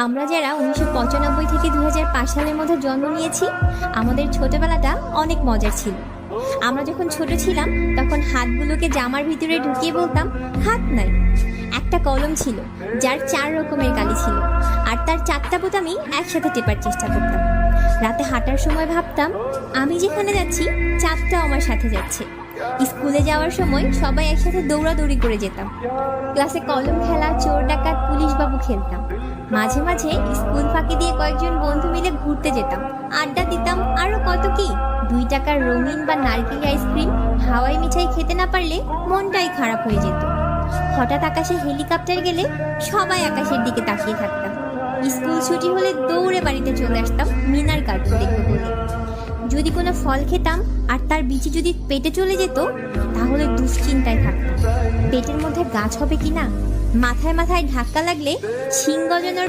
আমরা যারা 1995 থেকে 2005 সালের মধ্যে জন্ম নিয়েছি, আমাদের ছোটবেলাটা অনেক মজার ছিল। আমরা যখন ছোট ছিলাম তখন হাতগুলোকে জামার ভিতরে ঢুকিয়ে বলতাম হাত নাই। একটা কলম ছিল যার 4 রকমের কালি ছিল, আর তার 4টা বোতামই একসাথে টেপার চেষ্টা করতাম। রাতে হাঁটার সময় ভাবতাম আমি যেখানে যাচ্ছি চাঁদটাও আমার সাথে যাচ্ছে। স্কুলে যাওয়ার সময় সবাই একসাথে দৌড়াদৌড়ি করে যেতাম। ক্লাসে কলম খেলা, চোর ডাকাত, পুলিশ বাবু খেলতাম। মাঝে মাঝে স্কুল ফাঁকি দিয়ে কয়েকজন বন্ধু মিলে ঘুরতে যেতাম, আড্ডা দিতাম, আরো কত কি। 2 টাকার রঙিন বা নারকেল আইসক্রিম, হাওয়াই মিঠাই খেতে না পারলে মনটাই খারাপ হয়ে যেত। হঠাৎ আকাশে হেলিকপ্টার গেলে সবাই আকাশের দিকে তাকিয়ে থাকতাম। স্কুল ছুটি হলে দৌড়ে বাড়িতে চলে আসতাম মিনার কার্টুন দেখবো বলে। যদি কোনো ফল খেতাম আর তার বিচি যদি পেটে চলে যেত, তাহলে দুশ্চিন্তায় থাকতাম পেটের মধ্যে গাছ হবে কিনা। মাথায় মাথায় ধাক্কা লাগলে শিং গজানোর